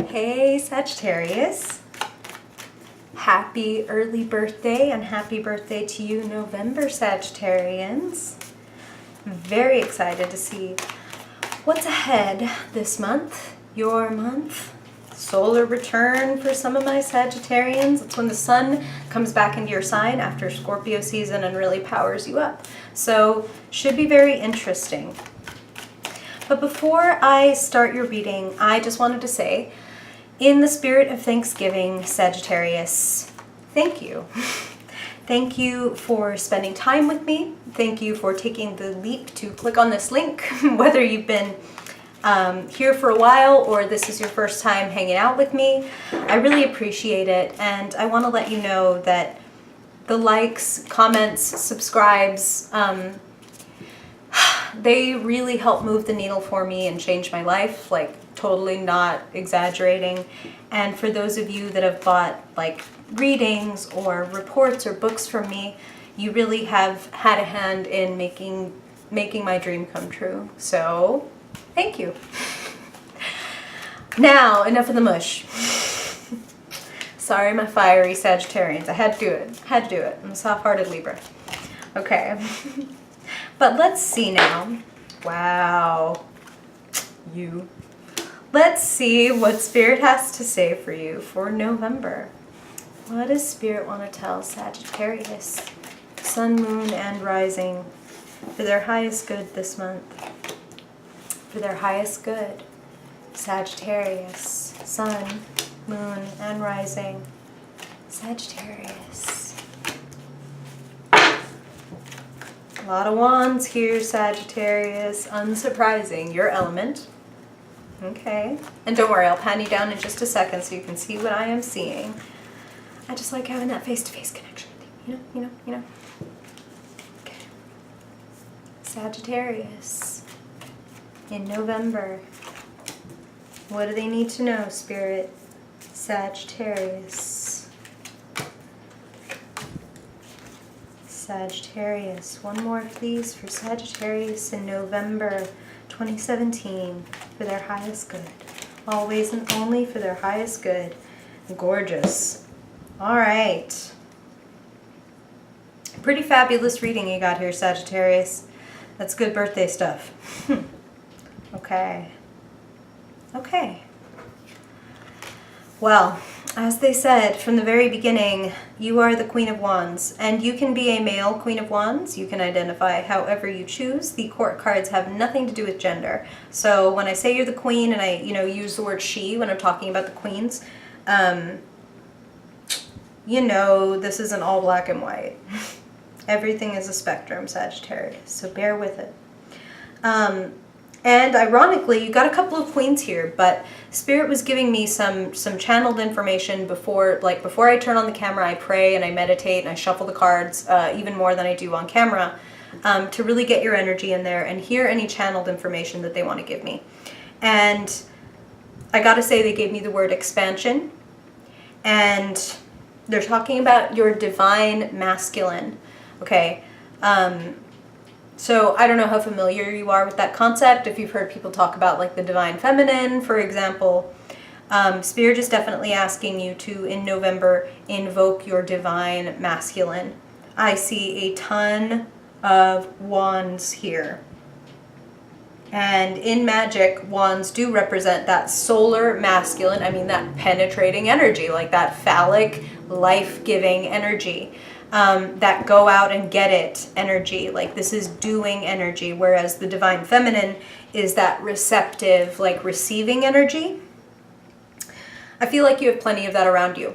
Hey Sagittarius, happy early birthday and happy birthday to you November Sagittarians. Very excited to see what's ahead this month, your month. Solar return for some of my Sagittarians. It's when the sun comes back into your sign after Scorpio season and really powers you up. So should be very interesting. But before I start your reading, I just wanted to say, in the spirit of Thanksgiving, Sagittarius, thank you. Thank you for spending time with me. Thank you for taking the leap to click on this link, whether you've been here for a while or this is your first time hanging out with me. I really appreciate it, and I want to let you know that the likes, comments, subscribes, they really help move the needle for me and change my life, like totally not exaggerating. And for those of you that have bought like readings or reports or books from me, you really have had a hand in making my dream come true. So thank you. Now, enough of the mush. Sorry, my fiery Sagittarians. I had to do it. I'm a soft-hearted Libra. Okay. But let's see now. Wow. You. Let's see what Spirit has to say for you for November. What does Spirit want to tell Sagittarius, Sun, Moon, and Rising for their highest good this month? For their highest good, Sagittarius, Sun, Moon, and Rising. Sagittarius. A lot of wands here, Sagittarius. Unsurprising, your element. Okay. And don't worry, I'll pan you down in just a second so you can see what I am seeing. I just like having that face-to-face connection with you. You know. Okay. Sagittarius. In November. What do they need to know, Spirit? Sagittarius. Sagittarius. One more, please, for Sagittarius in November 2017 for their highest good. Always and only for their highest good. Gorgeous. All right. Pretty fabulous reading you got here, Sagittarius. That's good birthday stuff. Okay. Okay. Well, as they said from the very beginning, you are the Queen of Wands, and you can be a male Queen of Wands. You can identify however you choose. The court cards have nothing to do with gender. So when I say you're the queen and I, use the word she when I'm talking about the queens, this isn't all black and white. Everything is a spectrum, Sagittarius, so bear with it. And ironically, you got a couple of queens here, but Spirit was giving me some channeled information before I turn on the camera. I pray and I meditate and I shuffle the cards even more than I do on camera to really get your energy in there and hear any channeled information that they want to give me. And I gotta say, they gave me the word expansion, and they're talking about your divine masculine. Okay. So I don't know how familiar you are with that concept, if you've heard people talk about like the divine feminine, for example. Spirit is definitely asking you to, in November, invoke your divine masculine. I see a ton of wands here. And in magic, wands do represent that solar masculine, that penetrating energy, like that phallic, life-giving energy. That go out and get it energy, like this is doing energy, whereas the divine feminine is that receptive, like receiving energy. I feel like you have plenty of that around you.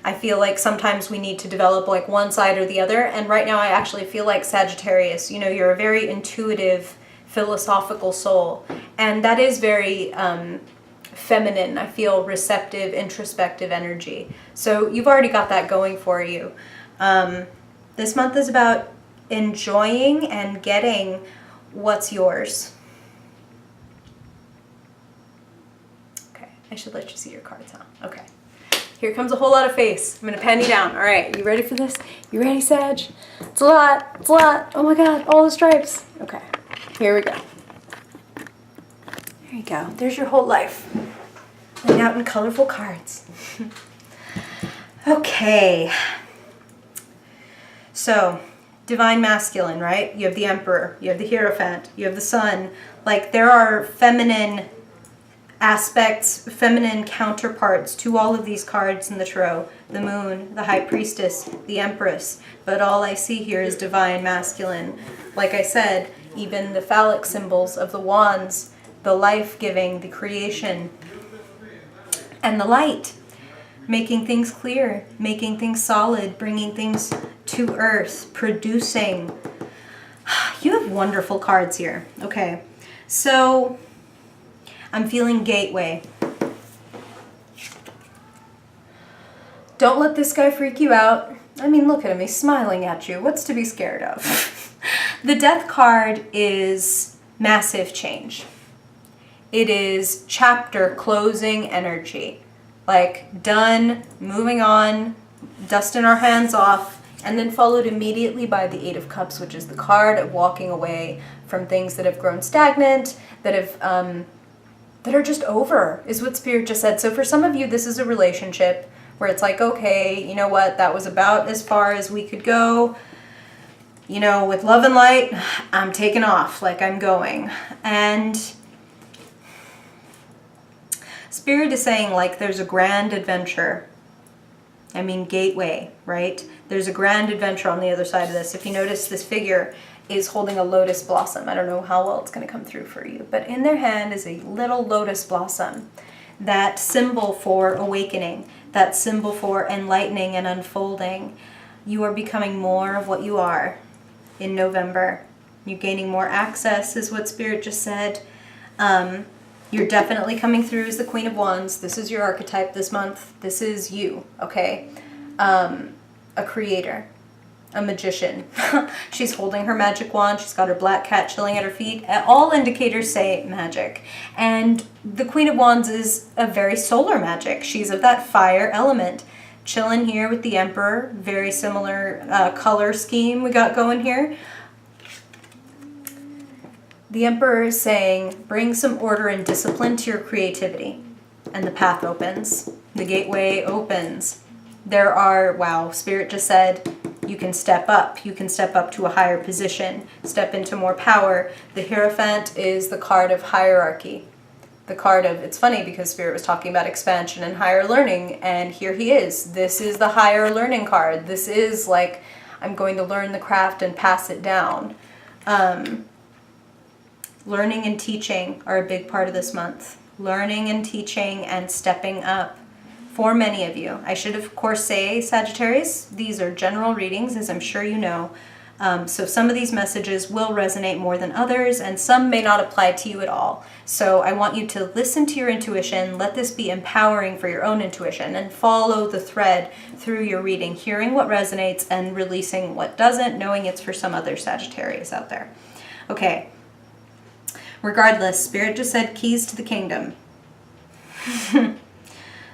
I feel like sometimes we need to develop like one side or the other, and right now I actually feel like Sagittarius, you're a very intuitive, philosophical soul, and that is very feminine. I feel receptive, introspective energy. So you've already got that going for you. This month is about enjoying and getting what's yours. Okay, I should let you see your cards, huh? Okay. Here comes a whole lot of face. I'm going to pan you down. All right, you ready for this? You ready, Sag? It's a lot. It's a lot. Oh my God, all the stripes. Okay, here we go. There you go. There's your whole life. laid out in colorful cards. Okay. So, divine masculine, right? You have the Emperor, you have the Hierophant, you have the Sun. Like, there are feminine aspects, feminine counterparts to all of these cards in the tarot. The Moon, the High Priestess, the Empress. But all I see here is divine masculine. Like I said, even the phallic symbols of the wands, the life-giving, the creation, and the light. Making things clear, making things solid, bringing things to earth, producing. You have wonderful cards here. Okay, so I'm feeling gateway. Don't let this guy freak you out. I mean, look at him, he's smiling at you. What's to be scared of? The Death card is massive change. It is chapter closing energy. Like, done, moving on, dusting our hands off, and then followed immediately by the Eight of Cups, which is the card of walking away from things that have grown stagnant, that are just over, is what Spirit just said. So for some of you, this is a relationship where it's like, okay, you know what, that was about as far as we could go. You know, with love and light, I'm taking off, like I'm going. And Spirit is saying, like, there's a grand adventure. I mean, gateway, right? There's a grand adventure on the other side of this. If you notice, this figure is holding a lotus blossom. I don't know how well it's going to come through for you, but in their hand is a little lotus blossom. That symbol for awakening, that symbol for enlightening and unfolding. You are becoming more of what you are in November. You're gaining more access, is what Spirit just said. You're definitely coming through as the Queen of Wands. This is your archetype this month. This is you, okay? A creator, a magician. She's holding her magic wand. She's got her black cat chilling at her feet. All indicators say magic. And the Queen of Wands is a very solar magic. She's of that fire element. Chilling here with the Emperor. Very similar color scheme we got going here. The Emperor is saying, bring some order and discipline to your creativity. And the path opens. The gateway opens. There are, wow, Spirit just said, you can step up. You can step up to a higher position. Step into more power. The Hierophant is the card of hierarchy. The card of, it's funny because Spirit was talking about expansion and higher learning, and here he is. This is the higher learning card. This is like, I'm going to learn the craft and pass it down. Learning and teaching are a big part of this month. Learning and teaching and stepping up for many of you. I should, of course, say, Sagittarius, these are general readings, as I'm sure you know. So some of these messages will resonate more than others, and some may not apply to you at all. So I want you to listen to your intuition, let this be empowering for your own intuition, and follow the thread through your reading, hearing what resonates and releasing what doesn't, knowing it's for some other Sagittarius out there. Okay. Regardless, Spirit just said keys to the kingdom.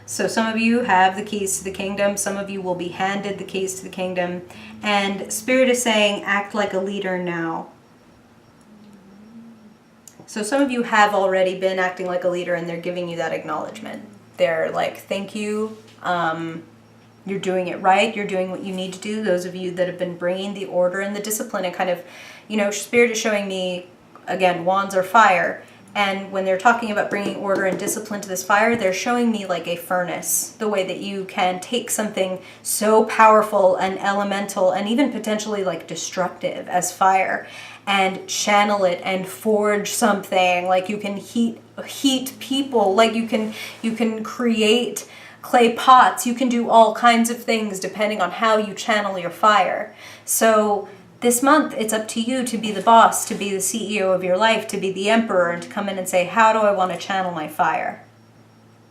So some of you have the keys to the kingdom. Some of you will be handed the keys to the kingdom. And Spirit is saying, act like a leader now. So some of you have already been acting like a leader, and they're giving you that acknowledgement. They're like, thank you. You're doing it right. You're doing what you need to do. Those of you that have been bringing the order and the discipline and kind of, you know, Spirit is showing me, again, wands are fire. And when they're talking about bringing order and discipline to this fire, they're showing me like a furnace, the way that you can take something so powerful and elemental and even potentially like destructive as fire and channel it and forge something. Like you can heat people, like you can create clay pots, you can do all kinds of things depending on how you channel your fire. So this month, it's up to you to be the boss, to be the CEO of your life, to be the emperor, and to come in and say, how do I want to channel my fire?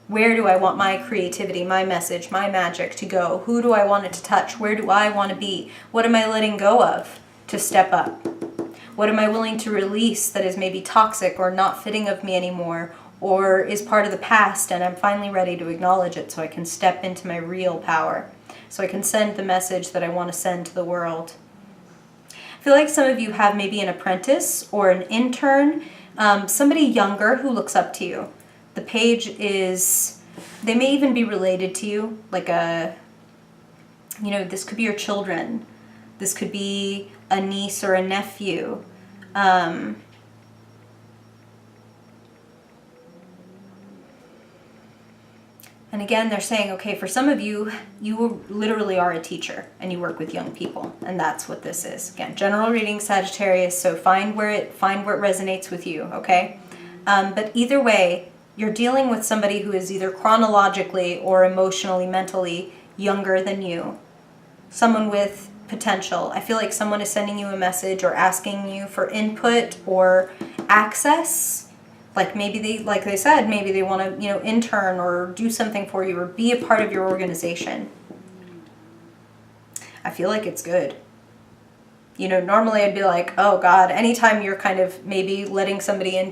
Where do I want my creativity, my message, my magic to go? Who do I want it to touch? Where do I want to be? What am I letting go of to step up? What am I willing to release that is maybe toxic or not fitting of me anymore, or is part of the past and I'm finally ready to acknowledge it so I can step into my real power, so I can send the message that I want to send to the world? I feel like some of you have maybe an apprentice or an intern, somebody younger who looks up to you. The page is They may even be related to you, like this could be your children. This could be a niece or a nephew. And again, they're saying, okay, for some of you, you literally are a teacher and you work with young people, and that's what this is. Again, general reading, Sagittarius, so find where it resonates with you, okay? But either way, you're dealing with somebody who is either chronologically or emotionally, mentally younger than you. Someone with potential. I feel like someone is sending you a message or asking you for input or access. Like maybe maybe they want to, intern or do something for you or be a part of your organization. I feel like it's good. Normally I'd be like, oh God, anytime you're kind of maybe letting somebody in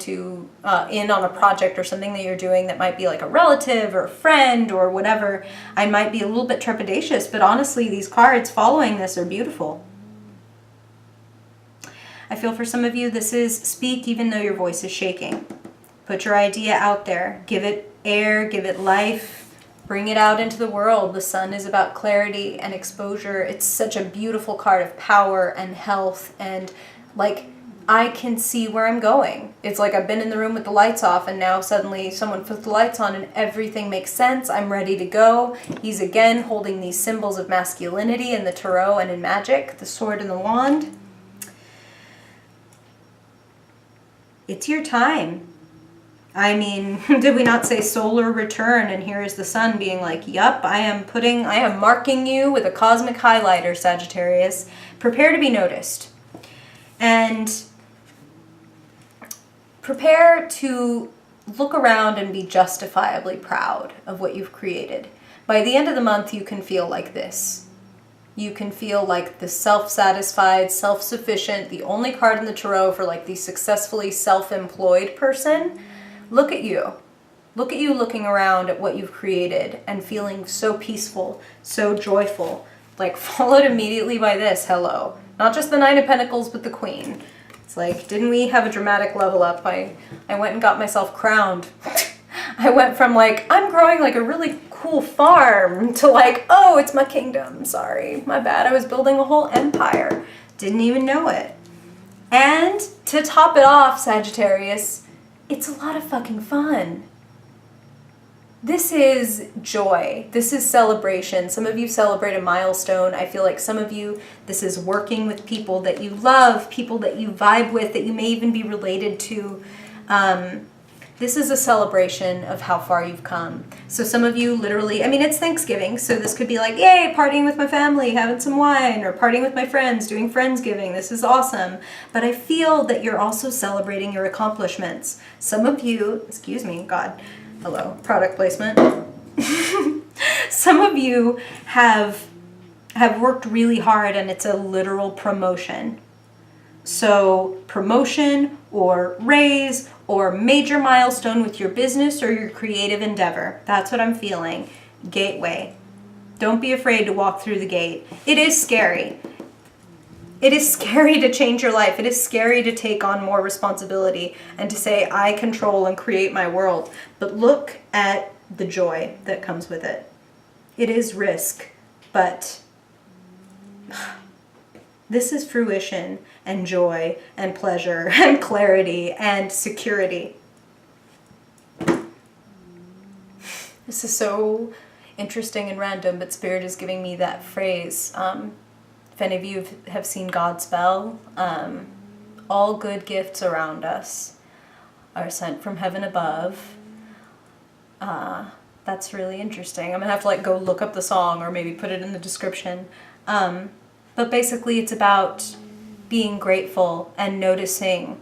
on a project or something that you're doing that might be like a relative or a friend or whatever, I might be a little bit trepidatious, but honestly, these cards following this are beautiful. I feel for some of you, this is speak even though your voice is shaking. Put your idea out there. Give it air, give it life. Bring it out into the world. The sun is about clarity and exposure. It's such a beautiful card of power and health, and like I can see where I'm going. It's like I've been in the room with the lights off and now suddenly someone puts the lights on and everything makes sense. I'm ready to go. He's again holding these symbols of masculinity in the tarot and in magic, the sword and the wand. It's your time. I mean, did we not say solar return? And here is the sun being like, yup, I am marking you with a cosmic highlighter, Sagittarius. Prepare to be noticed. And prepare to look around and be justifiably proud of what you've created. By the end of the month, you can feel like this. You can feel like the self-satisfied, self-sufficient, the only card in the tarot for like the successfully self-employed person. Look at you. Look at you looking around at what you've created and feeling so peaceful, so joyful. Like followed immediately by this, hello. Not just the Nine of Pentacles, but the Queen. It's like, didn't we have a dramatic level up? I went and got myself crowned. I went from like, I'm growing like a really cool farm to like, oh, it's my kingdom. Sorry, my bad. I was building a whole empire. Didn't even know it. And to top it off, Sagittarius, it's a lot of fucking fun. This is joy. This is celebration. Some of you celebrate a milestone. I feel like some of you, this is working with people that you love, people that you vibe with, that you may even be related to. This is a celebration of how far you've come. So some of you literally, it's Thanksgiving, so this could be like, yay, partying with my family, having some wine, or partying with my friends, doing Friendsgiving. This is awesome. But I feel that you're also celebrating your accomplishments. Some of you, excuse me, God, hello, product placement. Some of you have worked really hard and it's a literal promotion. So promotion or raise or major milestone with your business or your creative endeavor. That's what I'm feeling. Gateway. Don't be afraid to walk through the gate. It is scary. It is scary to change your life. It is scary to take on more responsibility and to say, I control and create my world. But look at the joy that comes with it. It is risk, but this is fruition and joy and pleasure and clarity and security. This is so interesting and random, but Spirit is giving me that phrase. If any of you have seen God's Spell, all good gifts around us are sent from heaven above. That's really interesting. I'm gonna have to go look up the song or maybe put it in the description. But basically it's about being grateful and noticing,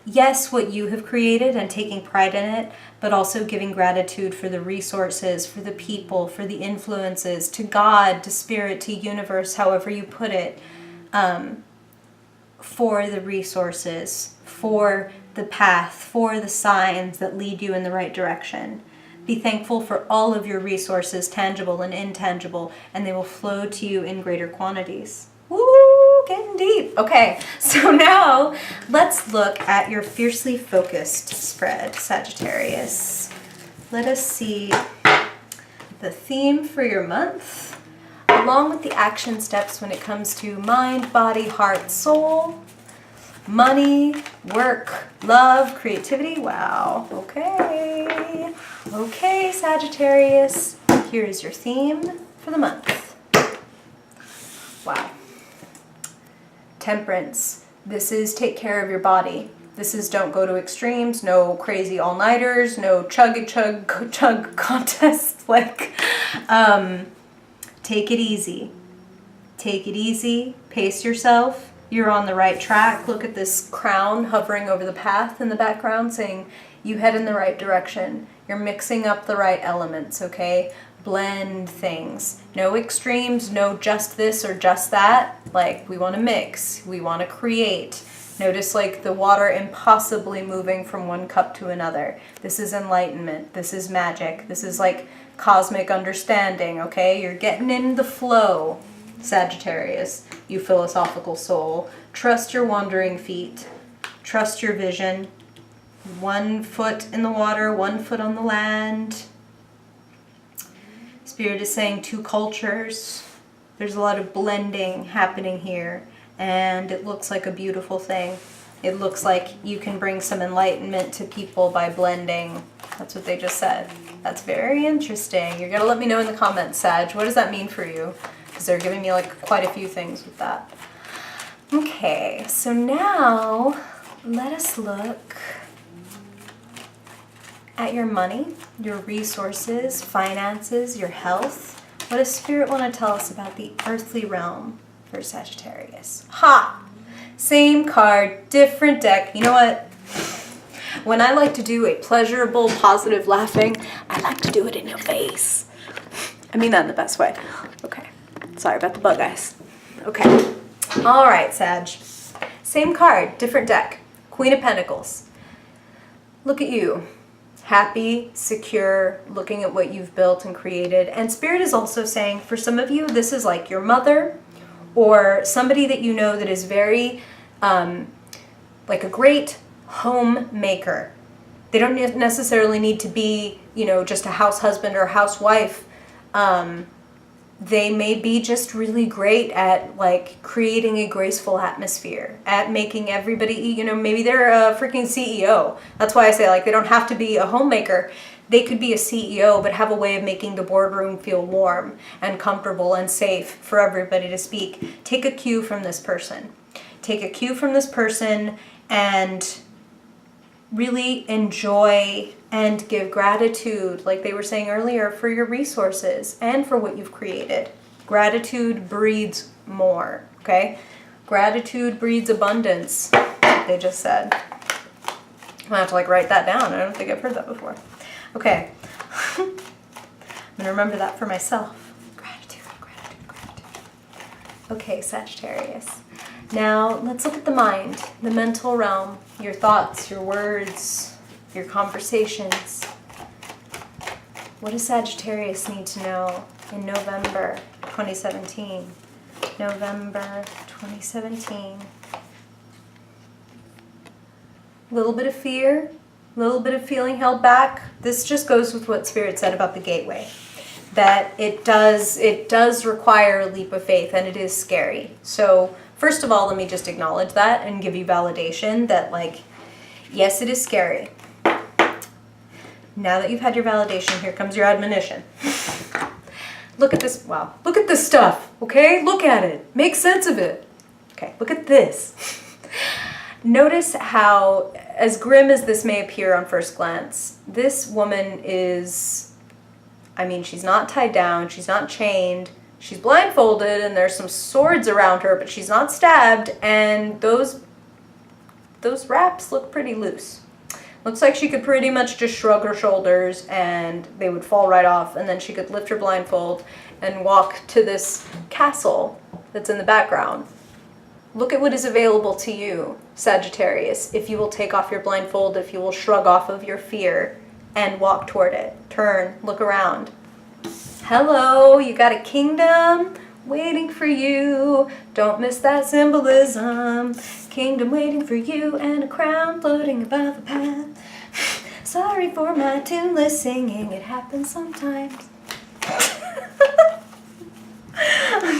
yes, what you have created and taking pride in it, but also giving gratitude for the resources, for the people, for the influences, to God, to Spirit, to universe, however you put it, for the resources, for the path, for the signs that lead you in the right direction. Be thankful for all of your resources, tangible and intangible, and they will flow to you in greater quantities. Woo, getting deep. Okay, so now let's look at your fiercely focused spread, Sagittarius. Let us see the theme for your month, along with the action steps when it comes to mind, body, heart, soul, money, work, love, creativity. Wow. Okay. Okay, Sagittarius. Here is your theme for the month. Wow. Temperance. This is take care of your body. This is don't go to extremes, no crazy all-nighters, no chug contests. Like, take it easy. Take it easy. Pace yourself. You're on the right track. Look at this crown hovering over the path in the background saying you head in the right direction. You're mixing up the right elements, okay? Blend things. No extremes, no just this or just that. Like, we want to mix. We want to create. Notice like the water impossibly moving from one cup to another. This is enlightenment. This is magic. This is like cosmic understanding, okay? You're getting in the flow, Sagittarius, you philosophical soul. Trust your wandering feet. Trust your vision. 1 foot in the water, 1 foot on the land. Spirit is saying 2 cultures. There's a lot of blending happening here. And it looks like a beautiful thing. It looks like you can bring some enlightenment to people by blending. That's what they just said. That's very interesting. You're going to let me know in the comments, Sag. What does that mean for you? Because they're giving me like quite a few things with that. Okay, so now let us look at your money, your resources, finances, your health. What does Spirit want to tell us about the earthly realm for Sagittarius? Ha! Same card, different deck. You know what? When I like to do a pleasurable, positive laughing, I like to do it in your face. I mean that in the best way. Okay. Sorry about the bug eyes. Okay. All right, Sag. Same card, different deck. Queen of Pentacles. Look at you. Happy, secure, looking at what you've built and created. And Spirit is also saying, for some of you, this is like your mother, or somebody that you know that is very, like a great homemaker. They don't necessarily need to be, you know, just a house husband or a housewife. They may be just really great at, like, creating a graceful atmosphere, at making everybody, you know, maybe they're a freaking CEO. That's why I say, like, they don't have to be a homemaker. They could be a CEO, but have a way of making the boardroom feel warm and comfortable and safe for everybody to speak. Take a cue from this person. Take a cue from this person and really enjoy and give gratitude, like they were saying earlier, for your resources and for what you've created. Gratitude breeds more, okay? Gratitude breeds abundance, they just said. I'm gonna have to like write that down. I don't think I've heard that before. Okay. I'm gonna remember that for myself. Gratitude, gratitude, gratitude. Okay, Sagittarius. Now, let's look at the mind, the mental realm, your thoughts, your words, your conversations. What does Sagittarius need to know in November 2017? November 2017. A little bit of fear, a little bit of feeling held back. This just goes with what Spirit said about the gateway. That it does require a leap of faith, and it is scary. So first of all, let me just acknowledge that and give you validation that, like, yes, it is scary. Now that you've had your validation, here comes your admonition. Look at this. Wow. Look at this stuff, okay? Look at it. Make sense of it. Okay, look at this. Notice how, as grim as this may appear on first glance, this woman is, I mean, she's not tied down, she's not chained, she's blindfolded, and there's some swords around her, but she's not stabbed, and those wraps look pretty loose. Looks like she could pretty much just shrug her shoulders and they would fall right off, and then she could lift her blindfold and walk to this castle that's in the background. Look at what is available to you, Sagittarius, if you will take off your blindfold, if you will shrug off of your fear and walk toward it. Turn, look around. Hello, you got a kingdom waiting for you. Don't miss that symbolism. Kingdom waiting for you and a crown floating above the path. Sorry for my tuneless singing, it happens sometimes.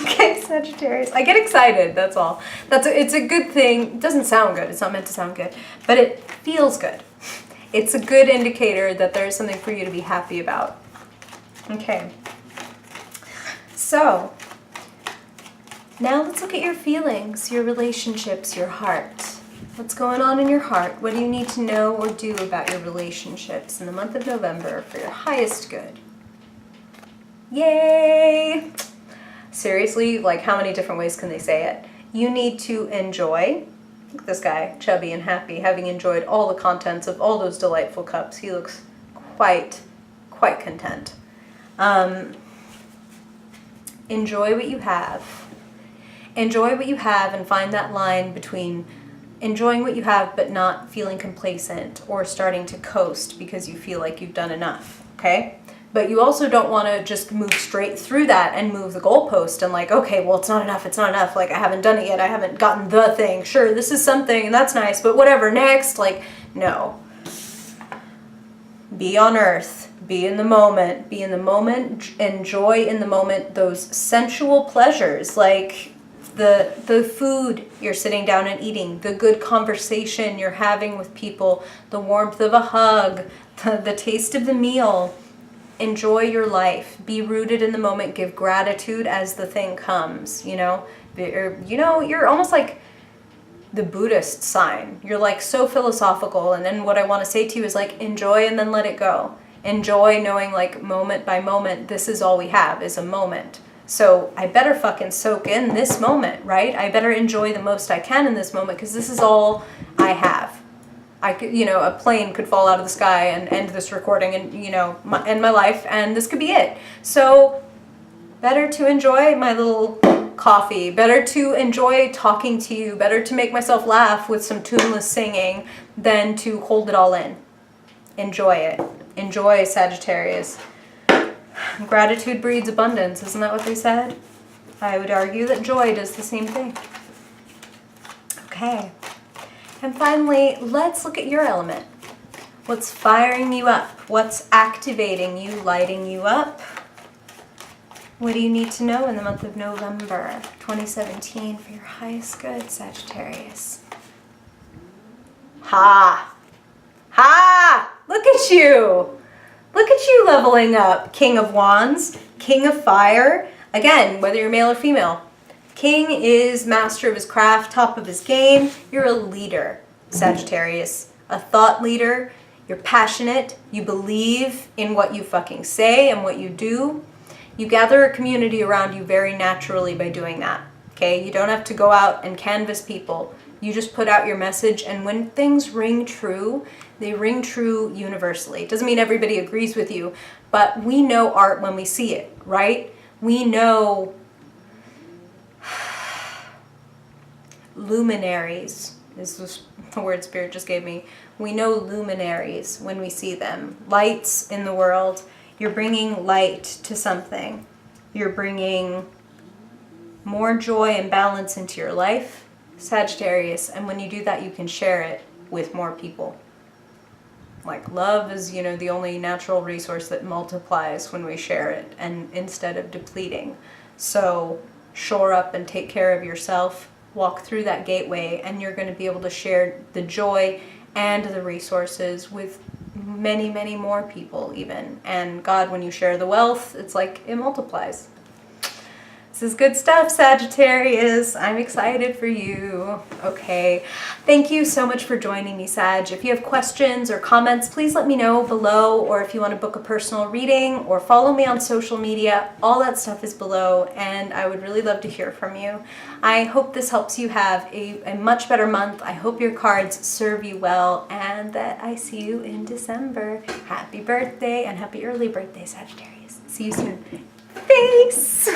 Okay, Sagittarius. I get excited, that's all. It's a good thing. It doesn't sound good. It's not meant to sound good. But it feels good. It's a good indicator that there's something for you to be happy about. Okay. So, now let's look at your feelings, your relationships, your heart. What's going on in your heart? What do you need to know or do about your relationships in the month of November for your highest good? Yay! Seriously, like how many different ways can they say it? You need to enjoy. Look at this guy, chubby and happy, having enjoyed all the contents of all those delightful cups. He looks quite content. Enjoy what you have. Enjoy what you have and find that line between enjoying what you have but not feeling complacent or starting to coast because you feel like you've done enough, okay? But you also don't want to just move straight through that and move the goalpost and like, okay, well, it's not enough, like I haven't done it yet, I haven't gotten the thing, sure, this is something and that's nice, but whatever, next, like, no. Be on earth, be in the moment, enjoy in the moment those sensual pleasures, like the food you're sitting down and eating, the good conversation you're having with people, the warmth of a hug, the taste of the meal. Enjoy your life. Be rooted in the moment. Give gratitude as the thing comes, you know? You're almost like the Buddhist sign. You're like so philosophical, and then what I want to say to you is like enjoy and then let it go. Enjoy knowing like moment by moment, this is all we have is a moment. So I better fucking soak in this moment, right? I better enjoy the most I can in this moment because this is all I have. I could, a plane could fall out of the sky and end this recording and, end my life, and this could be it. So better to enjoy my little coffee, better to enjoy talking to you, better to make myself laugh with some tuneless singing than to hold it all in. Enjoy it. Enjoy, Sagittarius. Gratitude breeds abundance, isn't that what they said? I would argue that joy does the same thing. Okay. And finally, let's look at your element. What's firing you up? What's activating you, lighting you up? What do you need to know in the month of November 2017 for your highest good, Sagittarius? Ha! Ha! Look at you! Look at you leveling up. King of Wands, King of Fire. Again, whether you're male or female. King is master of his craft, top of his game. You're a leader, Sagittarius. A thought leader. You're passionate. You believe in what you fucking say and what you do. You gather a community around you very naturally by doing that. Okay? You don't have to go out and canvas people. You just put out your message, and when things ring true, they ring true universally. It doesn't mean everybody agrees with you, but we know art when we see it, right? We know luminaries is the word Spirit just gave me. We know luminaries when we see them. Lights in the world. You're bringing light to something. You're bringing more joy and balance into your life, Sagittarius. And when you do that, you can share it with more people. Like love is, the only natural resource that multiplies when we share it and instead of depleting. So shore up and take care of yourself. Walk through that gateway, and you're going to be able to share the joy and the resources with many, many more people even. And God, when you share the wealth, it's like it multiplies. This is good stuff, Sagittarius. I'm excited for you. Okay. Thank you so much for joining me, Sag. If you have questions or comments, please let me know below, or if you want to book a personal reading or follow me on social media, all that stuff is below, and I would really love to hear from you. I hope this helps you have a much better month. I hope your cards serve you well, and that I see you in December. Happy birthday and happy early birthday, Sagittarius. See you soon. Thanks.